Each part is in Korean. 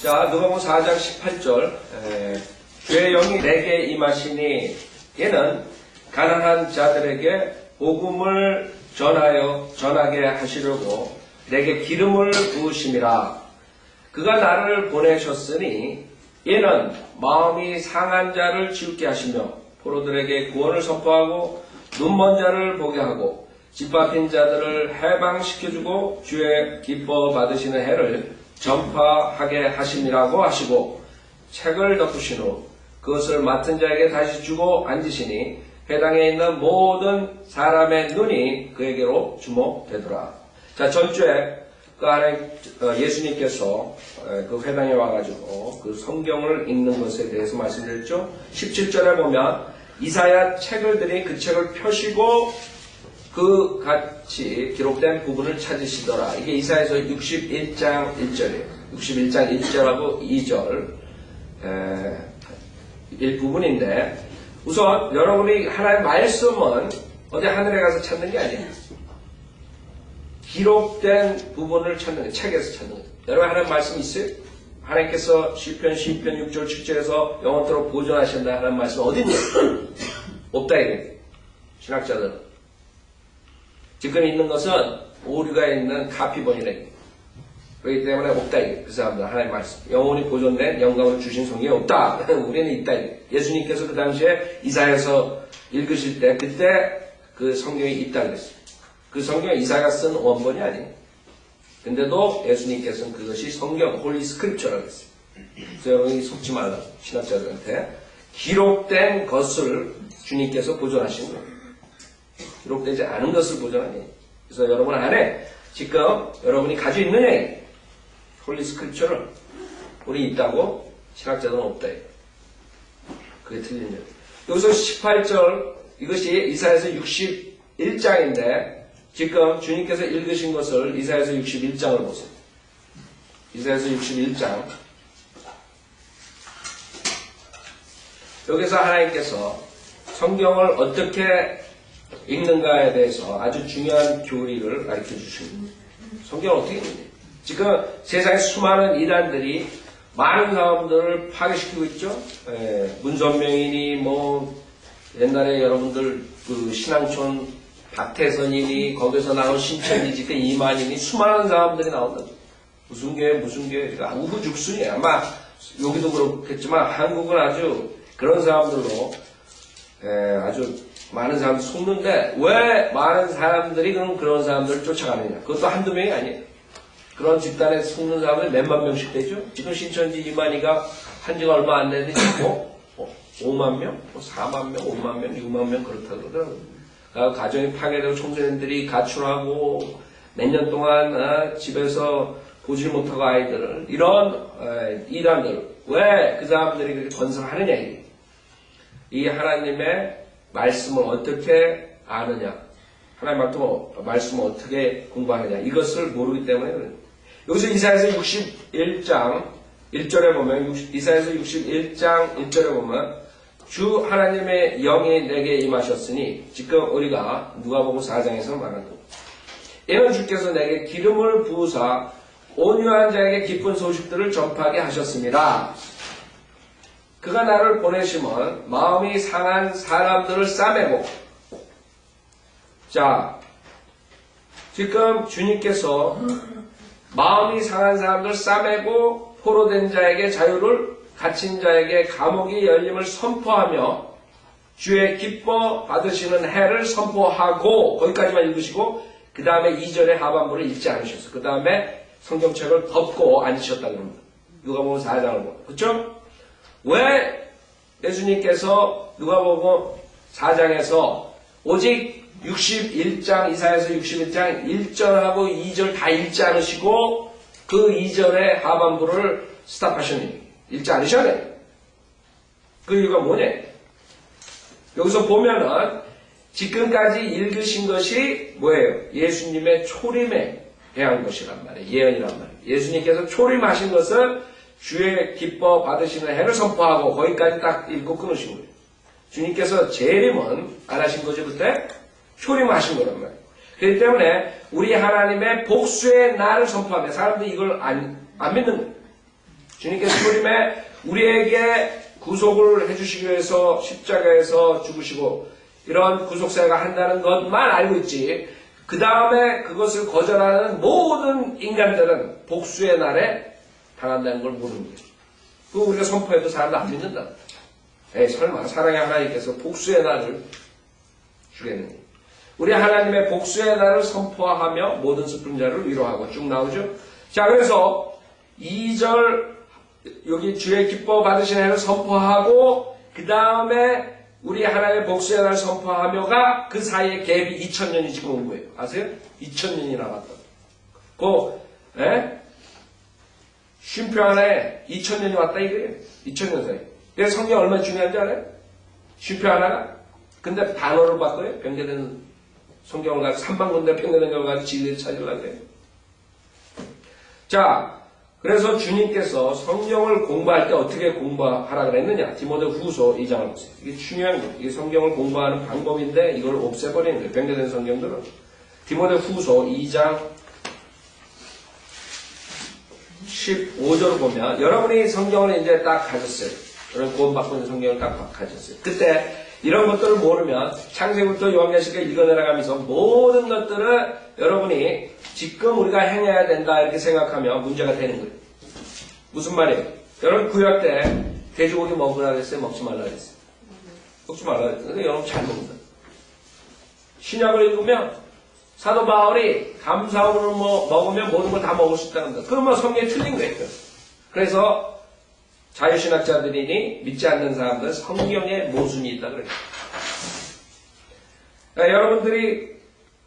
자, 누가복음 4장 18절 주의 영이 내게 임하시니 이는 가난한 자들에게 복음을 전하게 하시려고 내게 기름을 부으심이라. 그가 나를 보내셨으니 이는 마음이 상한 자를 치우게 하시며 포로들에게 구원을 선포하고 눈먼 자를 보게 하고 짓밟힌 자들을 해방시켜주고 주의 기뻐 받으시는 해를 전파하게 하심이라고 하시고 책을 덮으신 후 그것을 맡은 자에게 다시 주고 앉으시니 회당에 있는 모든 사람의 눈이 그에게로 주목되더라. 자, 전주에 예수님께서 그 회당에 와가지고 그 성경을 읽는 것에 대해서 말씀드렸죠. 17절에 보면 이사야 책을 들이 그 책을 펴시고 그 같이 기록된 부분을 찾으시더라. 이게 이사야서 61장 1절이에요. 61장 1절하고 2절 일부분인데 우선 여러분이 하나님의 말씀은 어디 하늘에 가서 찾는 게 아니에요. 기록된 부분을 찾는 거예요. 책에서 찾는 거예요. 여러분 하나님 말씀 있어요? 하나님께서 시편 6절 7절에서 영원토록 보존하신다 하는 말씀 어디 있냐? 없다 이게 신학자들은. 지금 있는 것은 오류가 있는 카피본이래. 그렇기 때문에 없다 이게 그 사람들 하나님 말씀 영원히 보존된 영감을 주신 성경이 없다. 우리는 있다 이게. 예수님께서 그 당시에 이사야서 읽으실 때 그때 그 성경이 있다 그랬어요. 그 성경은 이사야가 쓴 원본이 아니에요. 근데도 예수님께서는 그것이 성경, 홀리 스크립처라고 했어요. 그래서 여러분이 속지 말라. 신학자들한테. 기록된 것을 주님께서 보존하신 거예요. 기록되지 않은 것을 보존하니. 그래서 여러분 안에 지금 여러분이 가지고 있느냐, 홀리 스크립처를 우리 있다고 신학자들은 없다. 그게 틀린 점. 여기서 18절, 이것이 이사야서 61장인데, 지금 주님께서 읽으신 것을 이사야서 61장을 보세요. 이사야서 61장. 여기서 하나님께서 성경을 어떻게 읽는가에 대해서 아주 중요한 교리를 가르쳐 주십니다. 성경을 어떻게 읽느냐. 지금 세상에 수많은 이단들이 많은 사람들을 파괴시키고 있죠. 문선명이니 옛날에 여러분들 그 신앙촌 박태선이니 거기서 나온 신천지 그 이만이니 수많은 사람들이 나온다. 무슨 교회 그러니까 우후죽순이에요. 아마 여기도 그렇겠지만 한국은 아주 그런 사람들로 아주 많은 사람들이 속는데 왜 많은 사람들이 그런 사람들을 쫓아가느냐. 그것도 한두 명이 아니에요. 그런 집단에 속는 사람들이 몇만 명씩 되죠. 지금 신천지 이만희가 한 지가 얼마 안 됐는데 5만 명, 4만 명, 5만 명, 6만 명 그렇다고 그러더라고요. 가정이 파괴되고 청소년들이 가출하고 몇 년 동안 집에서 보지 못하고 아이들을 이런 이단들 왜 그 사람들이 그렇게 건설하느냐. 이 하나님의 말씀을 어떻게 아느냐, 하나님 말씀을 어떻게 공부하느냐, 이것을 모르기 때문에 그래요. 여기서 이사야서 61장 1절에 보면, 이사야서 61장 1절에 보면, 주 하나님의 영이 내게 임하셨으니, 지금 우리가 누가복음 4장에서 말하는 것. 이는 주께서 내게 기름을 부으사 온유한 자에게 기쁜 소식들을 전파하게 하셨습니다. 그가 나를 보내시면 마음이 상한 사람들을 싸매고, 자, 지금 주님께서 마음이 상한 사람들을 싸매고 포로된 자에게 자유를, 갇힌 자에게 감옥이 열림을 선포하며 주의 기뻐 받으시는 해를 선포하고, 거기까지만 읽으시고 그 다음에 2절의 하반부를 읽지 않으셨어요. 그 다음에 성경책을 덮고 앉으셨다고 합니다. 누가복음 4장을 보면. 그렇죠? 왜 예수님께서 누가복음 4장에서 오직 61장, 이사야서 61장 1절하고 2절 다 읽지 않으시고 그 2절의 하반부를 스탑하셨니? 읽지 않으셨네. 그 이유가 뭐냐? 여기서 보면은 지금까지 읽으신 것이 뭐예요? 예수님의 초림에 대한 것이란 말이에요. 예언이란 말이에요. 예수님께서 초림하신 것은 주의 기뻐 받으시는 해를 선포하고 거기까지 딱 읽고 끊으신 거예요. 주님께서 재림은 안 하신 거죠, 그때? 초림하신 거란 말이에요. 그렇기 때문에 우리 하나님의 복수의 날을 선포하면 사람들이 이걸 안 믿는 거예요. 주님께서 초림에 우리에게 구속을 해주시기 위해서 십자가에서 죽으시고 이런 구속사가 한다는 것만 알고 있지 그 다음에 그것을 거절하는 모든 인간들은 복수의 날에 당한다는 걸 모르는 거예요. 그거 우리가 선포해도 사람도 안 믿는다. 에이 설마 사랑의 하나님께서 복수의 날을 주겠느냐. 우리 하나님의 복수의 날을 선포하며 모든 슬픈 자를 위로하고 쭉 나오죠. 자 그래서 2절 여기 주의 기뻐 받으신 해를 선포하고 그 다음에 우리 하나님의 복수의 날을 선포하며가 그 사이에 갭이 2000년이 지금 온 거예요. 아세요? 2000년이 나왔다. 쉼표 하나에 2000년이 왔다 이거예요. 2000년 사이. 그래서 성경 얼마나 중요한지 알아요? 쉼표 하나가. 근데 단어를 바꿔요. 변개되는 성경을 가지고 3만 군데 변개된 걸 가지고 진리를 찾으려고 해요. 자, 그래서 주님께서 성경을 공부할 때 어떻게 공부하라 그랬느냐? 디모데 후서 2장을 보세요. 이게 중요한 거예요. 이게 성경을 공부하는 방법인데 이걸 없애버리는 거예요. 변개된 성경들은. 디모데 후서 2장 15절을 보면 여러분이 성경을 이제 딱 가졌어요. 여러분 구원받고 있는 성경을 딱 가졌어요. 그때 이런 것들을 모르면 창세부터 요한계시록 읽어내라 가면서 모든 것들을 여러분이 지금 우리가 행해야 된다 이렇게 생각하면 문제가 되는 거예요. 무슨 말이에요? 여러분 구약 때 돼지고기 먹으라 그랬어요? 먹지 말라 그랬어요? 먹지 말라 그랬어요. 근데 여러분 잘 먹는다. 신약을 읽으면 사도 바울이 감사함으로 먹으면 모든 걸 다 먹을 수 있다는 거. 그러면 성경이 틀린 거예요. 그래서 자유신학자들이니 믿지 않는 사람들은 성경에 모순이 있다 그래요. 그러니까 여러분들이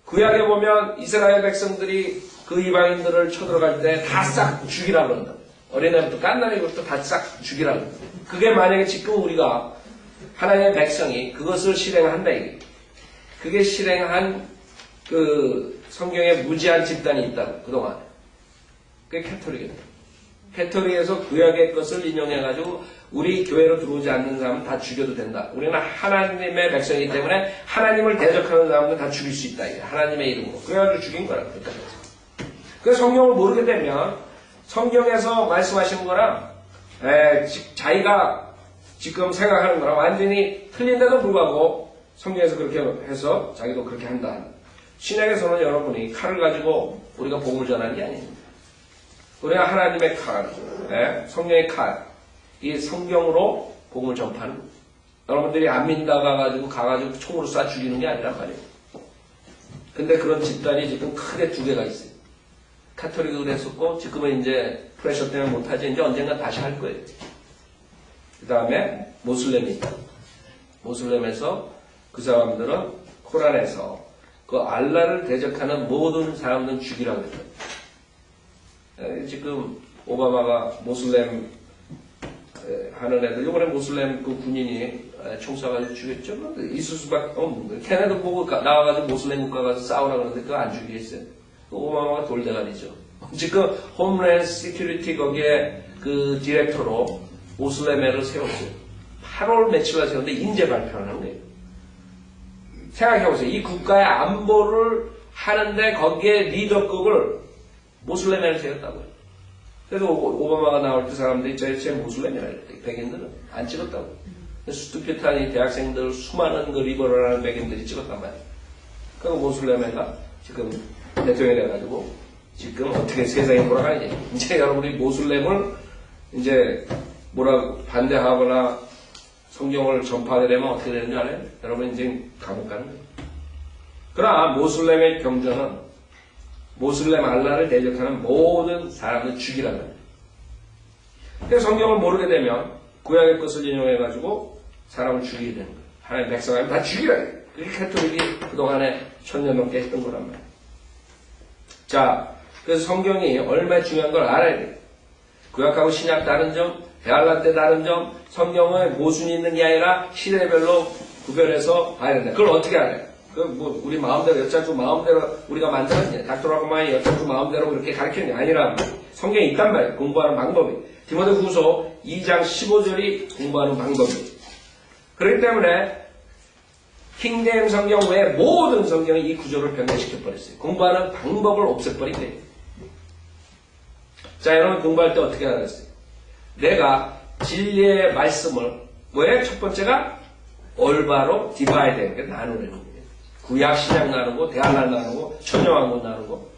구약에 보면 이스라엘 백성들이 그 이방인들을 쳐들어갈 때 다 싹 죽이라고 그런다. 어린애부터 깐난이부터 다 싹 죽이라고 그런다. 그게 만약에 지금 우리가 하나님의 백성이 그것을 실행한다 이게. 그게 실행한 그 성경에 무지한 집단이 있다고 그동안. 그게 캐톨릭입니다. 캐톨릭에서 구약의 것을 인용해가지고 우리 교회로 들어오지 않는 사람은 다 죽여도 된다. 우리는 하나님의 백성이기 때문에 하나님을 대적하는 사람은 다 죽일 수 있다. 이게 하나님의 이름으로. 그래가지고 죽인 거라. 그래서 성경을 모르게 되면 성경에서 말씀하신 거랑 자기가 지금 생각하는 거랑 완전히 틀린데도 불구하고 성경에서 그렇게 해서 자기도 그렇게 한다. 신약에서는 여러분이 칼을 가지고 우리가 복음을 전하는 게 아닙니다. 우리가 하나님의 칼, 성령의 칼, 이 성경으로 복음을 전파하는 여러분들이 안 믿다가 가가지고 총으로 쏴 죽이는 게 아니란 말이에요. 근데 그런 집단이 지금 크게 두 개가 있어요. 카톨릭은 그랬었고 지금은 이제 프레셔 때문에 못하지 이제 언젠가 다시 할 거예요. 그 다음에 모슬렘이 있다. 모슬렘에서 그 사람들은 코란에서 그 알라를 대적하는 모든 사람들은 죽이라고 했다. 지금 오바마가 모슬렘 하는 애들 이번에 모슬렘 그 군인이 총 쏴가지고 죽였죠. 있을 수밖에 없는 거예요. 걔네도 보고 나와가지고 모슬렘 국가 가서 싸우라 그러는데 그거 안 죽이겠어요. 오바마가 돌대가리죠. 지금 홈랜드 시큐리티 거기에 그 디렉터로 모슬렘 애를 세웠어요. 8월 며칠날 세웠는데 인재 발표하는 거예요. 생각해보세요. 이 국가의 안보를 하는데 거기에 리더급을 모슬렘을 세웠다고요. 그래서 오바마가 나올 때 사람들이 제 모슬렘이라 그랬대. 백인들은 안 찍었다고. 스투피탄이 대학생들 수많은 그 리버럴하는 백인들이 찍었단 말이에요. 그 모슬렘애가 지금 대통령이 돼가지고 지금 어떻게 세상이 돌아가는지. 이제 여러분이 모슬렘을 이제 뭐라고 반대하거나 성경을 전파하게 되면 어떻게 되는지 알아요? 여러분 이제 감옥 가는 거예요. 그러나 모슬렘의 경전은 모슬렘 알라를 대적하는 모든 사람을 죽이라는 거예요. 그래서 성경을 모르게 되면 구약의 것을 인용해가지고 사람을 죽이게 되는 거예요. 하나님의 백성을 다 죽이라는 거예요. 그게 캐톨릭이 그동안에 1000년 넘게 했던 거란 말이에요. 자, 그래서 성경이 얼마나 중요한 걸 알아야 돼요. 구약하고 신약 다른 점, 베알라 때 다른 점, 성경의 모순이 있는 게 아니라 시대별로 구별해서 봐야 된다. 그걸 어떻게 알아요? 우리 마음대로, 여짜주 마음대로 우리가 만들었냐. 닥터라고만이 여짜주 마음대로 그렇게 가르쳤냐. 아니라 성경에 있단 말이에요. 공부하는 방법이. 디모데 후서 2장 15절이 공부하는 방법이에요. 그렇기 때문에 킹제임 성경 외에 모든 성경이 이 구조를 변경시켜버렸어요. 공부하는 방법을 없애버린 거예요. 자, 여러분 공부할 때 어떻게 알았어요? 내가 진리의 말씀을 왜 첫 번째가 올바로 디바이드 나누는 거예요. 구약 신약 나누고 대한말 나누고 천여왕국 나누고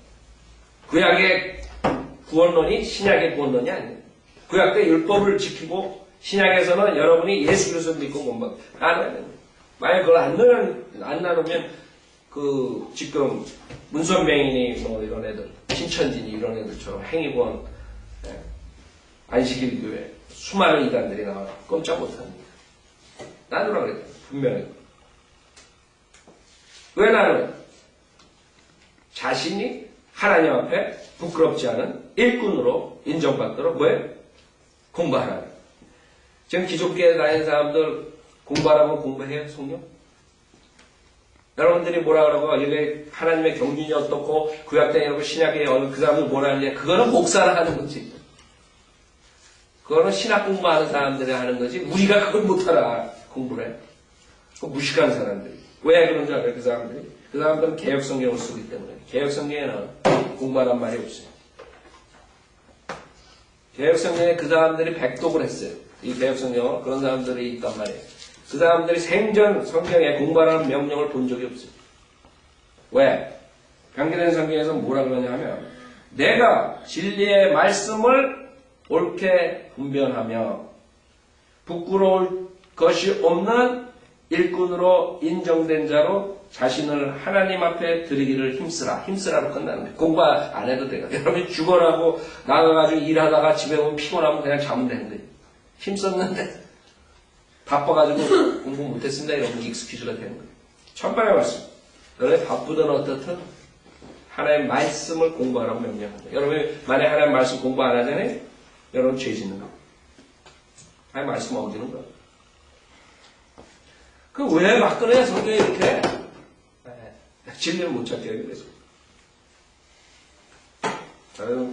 구약의 구원론이 신약의 구원론이 아니에요. 구약 때 율법을 지키고 신약에서는 여러분이 예수 그리스도 믿고 뭔가 나눠야 됩니다. 만약 그걸 안 나누면 그 지금 문선명이니 뭐 이런 애들 신천진이 이런 애들처럼 행위권 안식일 교회 수많은 이단들이 나와 꼼짝 못합니다. 나누라 그랬다. 분명히. 왜 나눠요? 자신이 하나님 앞에 부끄럽지 않은 일꾼으로 인정받도록 뭐예요? 공부하라. 지금 기독교에 다니는 사람들 공부하라고 공부해요? 성경? 여러분들이 뭐라 그러고 이게 하나님의 경륜이 어떻고 구약대냐고 신약에 그 사람들 뭐라 하느냐 그거는 목사를 하는 거지. 그거는 신학 공부하는 사람들이 하는 거지 우리가 그걸 못하라 공부를 해. 그 무식한 사람들이. 왜 그런 줄 알아요? 그 사람들이? 그 사람들은 개혁성경을 쓰기 때문에. 개혁성경에는 공부하란 말이 없어요. 개혁성경에 그 사람들이 백독을 했어요. 이 개혁성경은 그런 사람들이 있단 말이에요. 그 사람들이 생전 성경에 공부하라는 명령을 본 적이 없어요. 왜? 변경된 성경에서 뭐라 그러냐 하면 내가 진리의 말씀을 옳게 분별하며 부끄러울 것이 없는 일꾼으로 인정된 자로 자신을 하나님 앞에 드리기를 힘쓰라. 힘쓰라로 끝나는 거예요. 공부 안 해도 돼요. 여러분이 죽어나고 나가가지고 일하다가 집에 오면 피곤하면 그냥 자면 되는 거예요. 힘썼는데 바빠가지고 공부 못했습니다. 이러면 익스큐즈가 되는 거예요. 첫 번째 말씀. 너네 바쁘든 어떻든 하나님의 말씀을 공부하라고 명령합니다. 여러분이 만약에 하나님의 말씀 공부 안 하잖아요. 여러분 죄 짓는 거예요. 하나님의 말씀 어기는 거예요. 그 왜 막그래 성경에 이렇게 진리를 못 찾게 하게 그래서.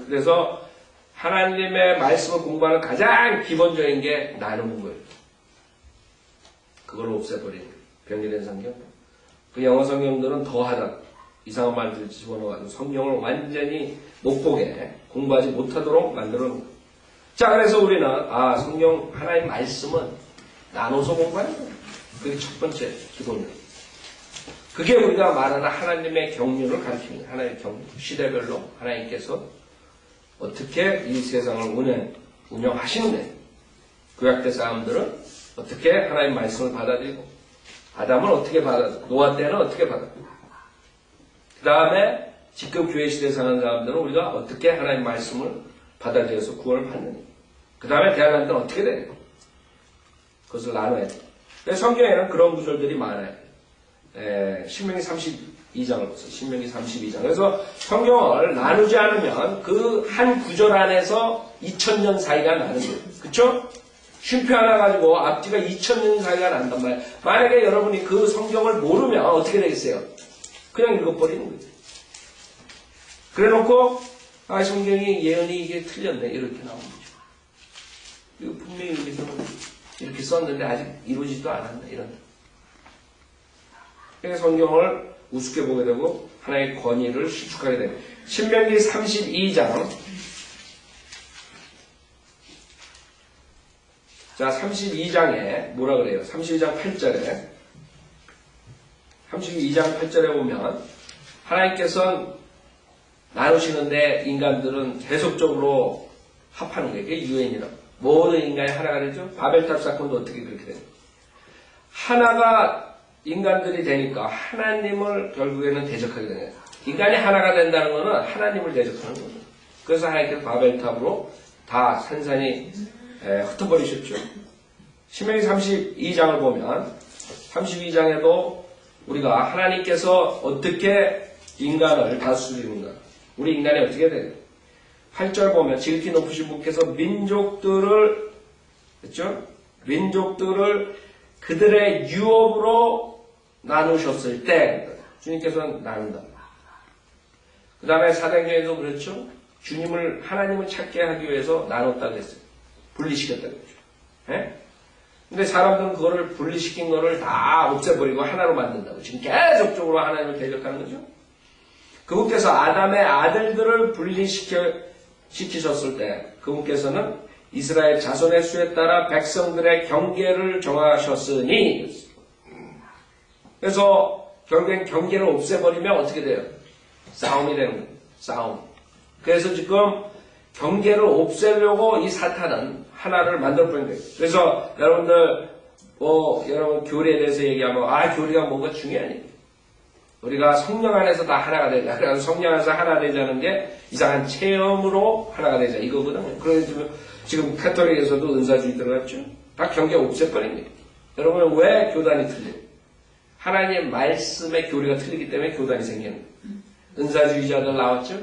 그래서 하나님의 말씀을 공부하는 가장 기본적인 게 나누는 거예요. 그걸 없애버리는 거예요. 변질된 성경. 그 영어 성경들은 더하다. 이상한 말들을 집어넣어가지고 성경을 완전히 못 보게 공부하지 못하도록 만들어 놓은 거예요. 자, 그래서 우리는 성경 하나님 말씀은 나눠서 공부하는 거예요. 그게 첫 번째 기본이에요. 그게 우리가 말하는 하나님의 경륜을 가리킵니다. 하나님의 경륜. 시대별로 하나님께서 어떻게 이 세상을 운영하시는데 구약대 사람들은 어떻게 하나님 말씀을 받아들이고 아담은 어떻게 받아들이고 노아 때는 어떻게 받아들이고 그 다음에 지금 교회 시대에 사는 사람들은 우리가 어떻게 하나님 말씀을 받아들여서 구원을 받느냐 그 다음에 대한민국은 어떻게 되냐 그것을 나눠야 돼. 성경에는 그런 구절들이 많아요. 신명기 32장을 보세요. 신명기 32장. 그래서 성경을 나누지 않으면 그 한 구절 안에서 2000년 사이가 나는 거예요. 그쵸? 쉼표 하나 가지고 앞뒤가 2000년 사이가 난단 말이에요. 만약에 여러분이 그 성경을 모르면 어떻게 되겠어요? 그냥 읽어버리는 거예요. 그래 놓고, 성경이 예언이 이게 틀렸네. 이렇게 나오는 거죠. 이거 분명히 여기서는 이렇게 썼는데 아직 이루어지지도 않았네. 이런. 그래서 성경을 우습게 보게 되고 하나의 권위를 실축하게 됩니다. 신명기 32장. 자, 32장에 뭐라 그래요? 32장 8절에 32장 8절에 보면 하나님께서는 나누시는데 인간들은 계속적으로 합하는 거예요. 이게 유엔이라고. 모든 인간이 하나가 되죠. 바벨탑 사건도 어떻게 그렇게 됩니까? 하나가 인간들이 되니까 하나님을 결국에는 대적하게 되는 거예요. 인간이 하나가 된다는 것은 하나님을 대적하는 거죠. 그래서 하나님께서 바벨탑으로 다 산산이 흩어버리셨죠. 신명기 32장을 보면 32장에도 우리가 하나님께서 어떻게 인간을 다스리는가 우리 인간이 어떻게 돼요? 8절 보면 지극히 높으신 분께서 민족들을 그렇죠? 민족들을 그들의 유업으로 나누셨을 때 주님께서는 나눈다. 그 다음에 사도행전에도 그렇죠? 주님을 하나님을 찾게 하기 위해서 나눴다고 했어요. 분리시켰다고 했죠. 예? 근데 사람들은 그거를 분리시킨 거를 다 없애버리고 하나로 만든다고. 지금 계속적으로 하나님을 대적하는 거죠. 그분께서 아담의 아들들을 분리시키셨을 때 그분께서는 이스라엘 자손의 수에 따라 백성들의 경계를 정하셨으니. 그래서 결국엔 경계를 없애버리면 어떻게 돼요? 싸움이 되는 거예요. 싸움. 그래서 지금 경계를 없애려고 이 사탄은 하나를 만들어버린 거예요. 그래서 여러분들 여러분 교리에 대해서 얘기하면 교리가 뭔가 중요하니? 우리가 성령 안에서 다 하나가 되자. 그래서 성령 안에서 하나 되자는 게 이상한 체험으로 하나가 되자 이거거든요. 그래서 지금 카톨릭에서도 은사주의 들어갔죠. 다 경계 없애버립니다. 여러분 왜 교단이 틀려요? 하나님의 말씀의 교리가 틀리기 때문에 교단이 생기는 거예요. 은사주의자들 나왔죠?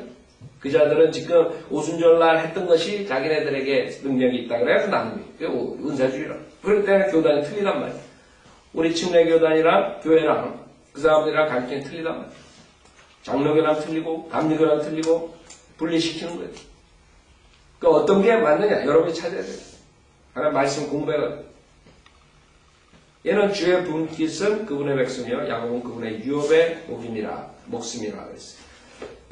그 자들은 지금 오순절날 했던 것이 자기네들에게 능력이 있다 그래서 나눕니다. 그게 은사주의라. 그렇기 때문에 교단이 틀리단 말이에요. 우리 침례교단이랑 교회랑 그 사람들이랑 가르침이 틀리단 말이에요. 장로교랑 틀리고 감리교랑 틀리고 분리시키는 거예요. 그러니까 어떤 게 맞느냐 여러분이 찾아야 돼요. 하나님 말씀 공부해가지고. 얘는 주의 분깃은 그분의 백성이요 야곱은 그분의 유업의 목숨이라 그랬어요.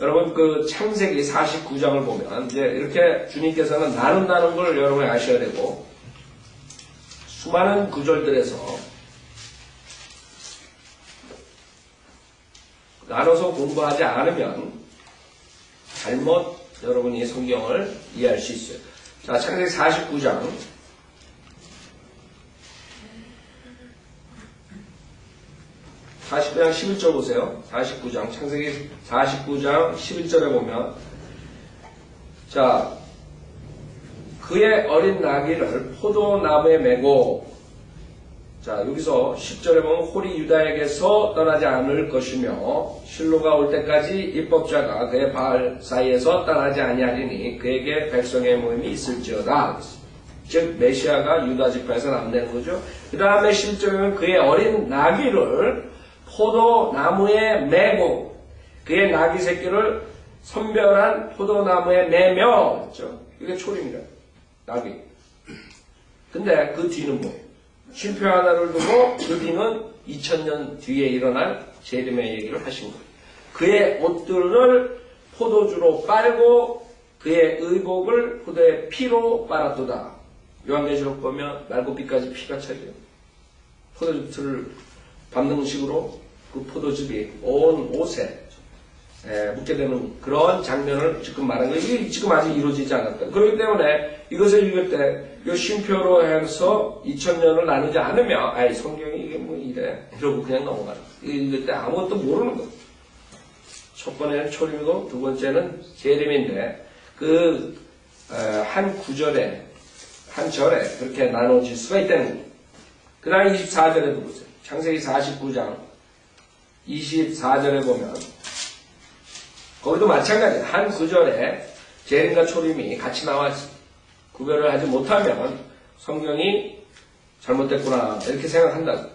여러분 그 창세기 49장을 보면 이제 이렇게 주님께서는 나눈다는 걸 여러분이 아셔야 되고 수많은 구절들에서 나눠서 공부하지 않으면 잘못 여러분이 성경을 이해할 수 있어요. 자, 창세기 49장 49장 11절 보세요. 49장 창세기 49장 11절에 보면 자 그의 어린 나귀를 포도나무에 메고 자 여기서 10절에 보면 홀이 유다에게서 떠나지 않을 것이며 실로가 올 때까지 입법자가 그의 발 사이에서 떠나지 아니하리니 그에게 백성의 모임이 있을지어다. 즉 메시아가 유다 지파에서 남는 거죠. 그 다음에 11절에는 그의 어린 나귀를 포도나무에 메고 그의 나귀 새끼를 선별한 포도나무에 매며 그렇죠? 이게 초림이다. 나귀. 근데 그 뒤는 뭐예요? 쉼표 하나를 두고 그 뒤는 2000년 뒤에 일어날 재림의 얘기를 하신 거예요. 그의 옷들을 포도주로 빨고 그의 의복을 포도의 피로 빨았도다. 요한계시록 보면 날고비까지 피가 차려요. 포도즙을 밟는 식으로 그 포도즙이 온 옷에 묻게 되는 그런 장면을 지금 말한 거예요. 이게 지금 아직 이루어지지 않았다. 그렇기 때문에 이것을 읽을 때 이 쉼표로 해서 2000년을 나누지 않으면 성경이 이게 뭐 이래 이러고 그냥 넘어가는 거예요. 읽을 때 아무것도 모르는 거예요. 첫 번째는 초림이고 두 번째는 재림인데 그 한 구절에 한 절에 그렇게 나눠질 수가 있다는 거예요. 그 다음에 24절에도 보세요. 창세기 49장 24절에 보면 거기도 마찬가지예요. 한 구절에 재림과 초림이 같이 나와있어요. 구별을 하지 못하면 성경이 잘못됐구나 이렇게 생각한다.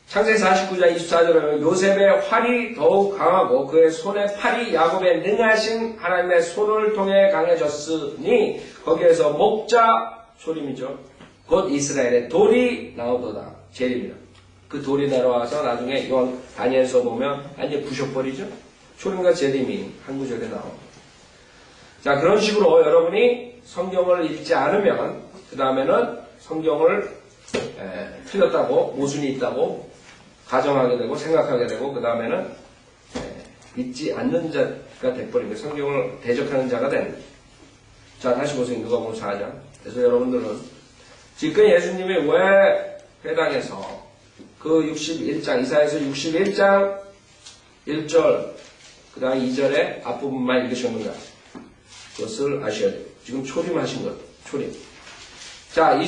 창세기 49장 24절에 보면 요셉의 활이 더욱 강하고 그의 손의 팔이 야곱의 능하신 하나님의 손을 통해 강해졌으니 거기에서 목자 초림이죠. 곧 이스라엘의 돌이 나오도다. 재림이다. 그 돌이 내려와서 나중에 요한 다니엘서 보면 완전히 부셔버리죠. 초림과 재림이 한 구절에 나옵니다. 자, 그런 식으로 여러분이 성경을 읽지 않으면 그 다음에는 성경을 틀렸다고 모순이 있다고 가정하게 되고 생각하게 되고 그 다음에는 믿지 않는 자가 돼버린 거예요. 성경을 대적하는 자가 되는 거예요. 자, 다시 보세요. 누가복음 4장. 그래서 여러분들은 지금 예수님이 왜 회당에서 그 61장 이사야서 61장 1절 그 다음 2절에 앞부분만 읽으셨는가 그것을 아셔야 돼요. 지금 초림하신 것 초림. 자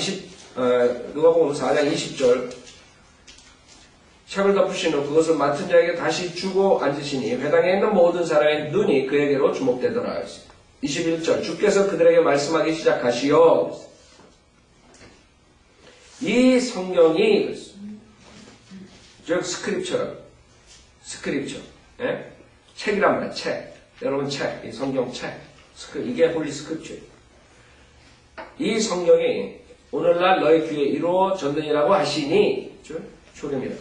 누가복음 4장 20절 책을 덮으신 후 그것을 맡은 자에게 다시 주고 앉으시니 회당에 있는 모든 사람의 눈이 그에게로 주목되더라. 21절 주께서 그들에게 말씀하기 시작하시어 이 성경이 즉 스크립처 예? 책이란 말이야. 책. 여러분 책. 이 성경 책. 이게 홀리 스크립처예요. 이 성경이 오늘날 너희 귀에 이루어졌느니라고 하시니 초림이라.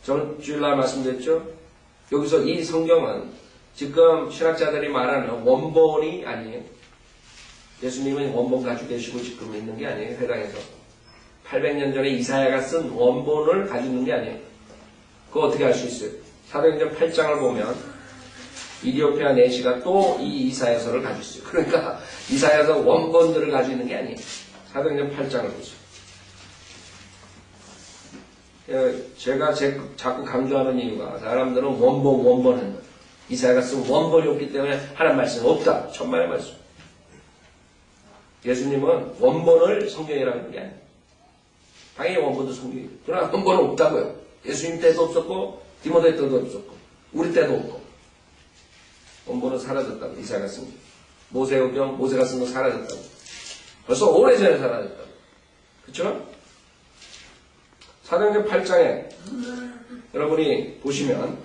전 주일날 말씀드렸죠. 여기서 이 성경은 지금 신학자들이 말하는 원본이 아니에요. 예수님은 원본 가지고 계시고 지금 있는 게 아니에요. 회당에서. 800년 전에 이사야가 쓴 원본을 가지고 있는 게 아니에요. 그거 어떻게 알 수 있어요? 사도행전 8장을 보면 이디오피아 내시가 또 이 이사야서를 가지고 있어요. 그러니까 이사야서 원본들을 가지고 있는 게 아니에요. 사도행전 8장을 보세요. 제가 자꾸 강조하는 이유가 사람들은 원본 한다. 이사야가 쓴 원본이 없기 때문에 하나님 말씀 없다. 천만의 말씀. 예수님은 원본을 성경이라고 하는 게 아니에요. 당연히 원본도 성경이에요. 그러나 원본은 없다고요. 예수님 때도 없었고 디모데 때도 없었고 우리 때도 없고 원본은 사라졌다고 이사야가 쓴 거. 모세오경 모세가 쓴 거 사라졌다고. 벌써 오래전에 사라졌다고. 그렇죠? 사도행전 8장에 여러분이 보시면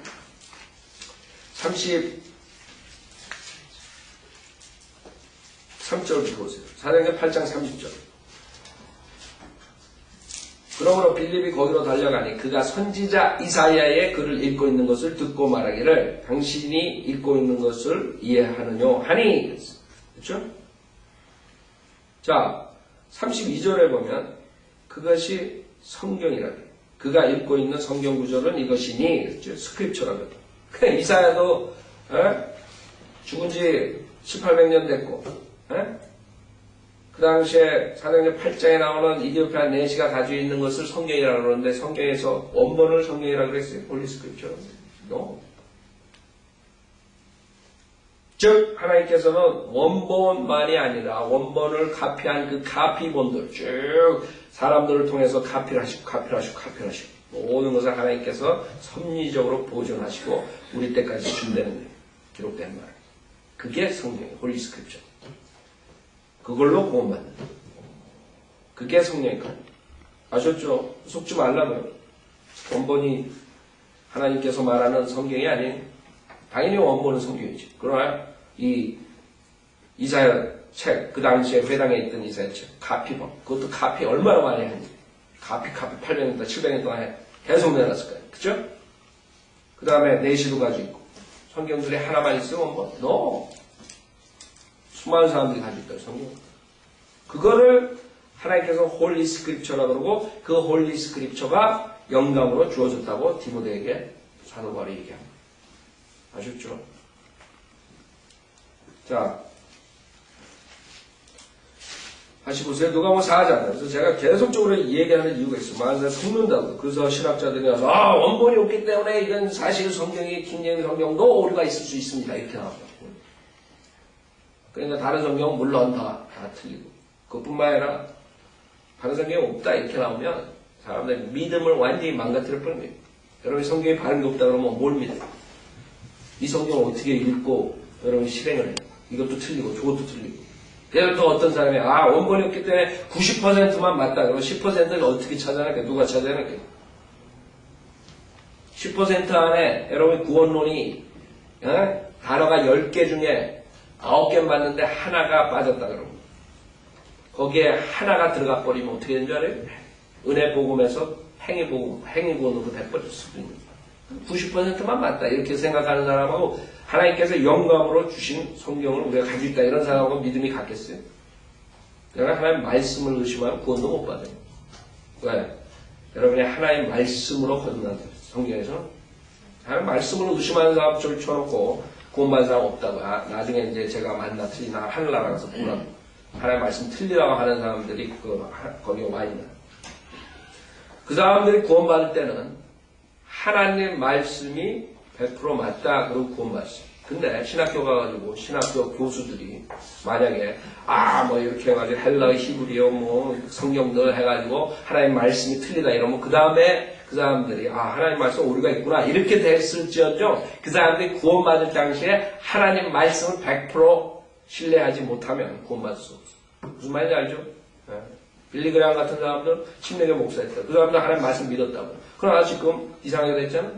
33절부터 보세요. 사도행전 8장 30절. 그러므로 빌립이 거기로 달려가니 그가 선지자 이사야의 글을 읽고 있는 것을 듣고 말하기를 당신이 읽고 있는 것을 이해하느뇨 하니. 그렇죠? 자, 32절에 보면 그것이 성경이라고 해요. 그가 읽고 있는 성경 구절은 이것이니. 그렇죠? 스크립처라고 해요. 그냥 이사야도 죽은 지 1800년 됐고 그 당시에 사도행전 8장에 나오는 이디오피아 내시가 가지고 있는 것을 성경이라고 그러는데 성경에서 원본을 성경이라고 그랬어요. 홀리 스크립처. No. 즉 하나님께서는 원본만이 아니라 원본을 카피한 그 카피본들 쭉 사람들을 통해서 카피를 하시고 모든 것을 하나님께서 섭리적으로 보존하시고 우리 때까지 준다는 기록된 말. 그게 성경이에요. 홀리 스크립처. 그걸로 구원받는. 그게 성령이니까. 아셨죠? 속지 말라고요. 원본이 하나님께서 말하는 성경이 아니에요. 당연히 원본은 성경이지. 그러나 이 이사야 책, 그 당시에 회당에 있던 이사야 책, 카피본. 그것도 카피 얼마나 많이 하니. 카피 800년 동안, 700년 동안 계속 내놨을 거예요. 그죠? 그 다음에 내시도 가지고 있고. 성경들이 하나만 있으면 원본? No. 수많은 사람들이 가지고 있다, 성경. 그거를 하나님께서 홀리 스크립처라고 그러고 그 홀리 스크립처가 영감으로 주어졌다고 디모데에게 사도 바울이 얘기합니다. 아셨죠? 자, 다시 보세요. 누가복음 4장. 그래서 제가 계속적으로 얘기하는 이유가 있어요. 만사 속는다고. 그래서 신학자들이 와서 원본이 없기 때문에 이건 사실 성경이 킹제임스 성경도 오류가 있을 수 있습니다. 이렇게 나옵니다. 그러니까 다른 성경은 물론 다 틀리고 그것뿐만 아니라 다른 성경이 없다 이렇게 나오면 사람들이 믿음을 완전히 망가뜨려 버린 거예요. 여러분이 성경에 바른 게 없다 그러면 뭘 믿어요? 이 성경을 어떻게 읽고 여러분이 실행을 해요? 이것도 틀리고 저것도 틀리고. 그래서 또 어떤 사람이 원본이 없기 때문에 90%만 맞다 그러면 10%를 어떻게 찾아낼까? 누가 찾아낼까? 10% 안에 여러분이 구원론이 단어가 10개 중에 9개 맞는데 하나가 빠졌다 그러면 거기에 하나가 들어가 버리면 어떻게 되는 줄 알아요? 은혜 복음에서 행위 복음, 행위 구원으로 돼버릴 수도 있는 거예요. 90%만 맞다 이렇게 생각하는 사람하고 하나님께서 영감으로 주신 성경을 우리가 가지고 있다 이런 사람하고 믿음이 같겠어요? 내가 하나님 말씀을 의심하면 구원도 못 받아요. 왜? 여러분이 하나님 말씀으로 거듭난 성경에서 하나님 말씀으로 의심하는 사람 저를 쳐놓고 구원받은 사람 없다고. 나중에 이제 제가 만나 틀리나 하늘나라 가서 보라고. 하나님 말씀 틀리라고 하는 사람들이 거기에 와 있는. 그 사람들이 구원받을 때는 하나님 말씀이 100% 맞다 그러고 구원받았어요. 근데 신학교 가가지고 신학교 교수들이 만약에 뭐 이렇게 해가지고 헬라어 히브리어 뭐 성경들 해가지고 하나님 말씀이 틀리다 이러면 그 다음에 그 사람들이 하나님 말씀 오류가 있구나 이렇게 됐을지언정 그 사람들이 구원받을 당시에 하나님 말씀을 100% 신뢰하지 못하면 구원받을 수 없어. 무슨 말인지 알죠? 빌리그레함 같은 사람들 침례교 목사였다. 그 사람들 하나님 말씀 믿었다고. 그러나 지금 이상하게 됐잖아.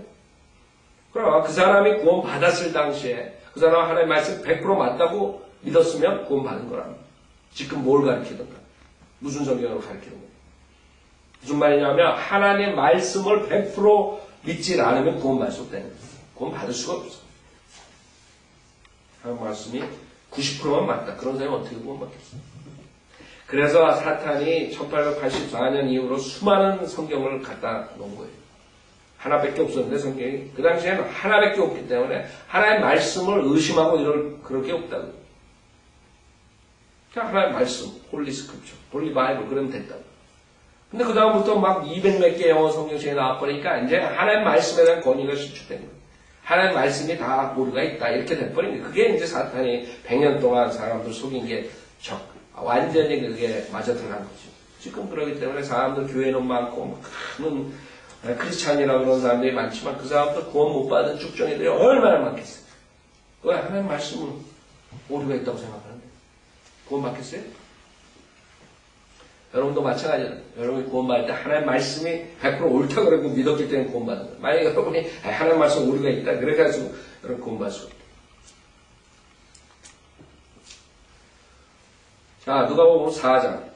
그러나 그 사람이 구원받았을 당시에 그 사람 하나님 말씀 100% 맞다고 믿었으면 구원받은 거랍니다. 지금 뭘 가르치든가 무슨 성경으로 가르치는 거예요. 무슨 말이냐면 하나님 말씀을 100% 믿지 않으면 구원받을 수 없다는 거예요. 구원받을 수가 없어. 하나님 말씀이 90%만 맞다. 그런 사람이 어떻게 구원받겠어? 그래서 사탄이 1884년 이후로 수많은 성경을 갖다 놓은 거예요. 하나밖에 없었는데 성경이 그 당시에는 하나밖에 없기 때문에 하나의 말씀을 의심하고 그럴 게 없다고. 그냥 하나의 말씀, 홀리 스크립처, 홀리 바이블 그러면 됐다고. 근데 그 다음부터 막 200몇 개 영어 성경책이 나와버리니까 이제 하나의 말씀에 대한 권위가 실추된 거예요. 하나의 말씀이 다 오류가 있다 이렇게 돼버린 거예요. 그게 이제 사탄이 100년 동안 사람들 속인 게 완전히 그게 맞아 들어간 거죠. 지금 그러기 때문에 사람들 교회는 많고 큰 크리스찬이라고 그러는 사람들이 많지만 그 사람들 구원 못 받은 쭉정이들이 얼마나 많겠어요. 왜 하나의 말씀은 오류가 있다고 생각하는데 구원 받겠어요? 여러분도 마찬가지예요. 여러분이 구원 받을 때 하나의 말씀이 100% 옳다 그러고 믿었기 때문에 구원 받는 거예요. 만약에 여러분이 하나의 말씀 오류가 있다 그래가지고 여러분 구원 받을 수 없다. 자, 누가복음 4장.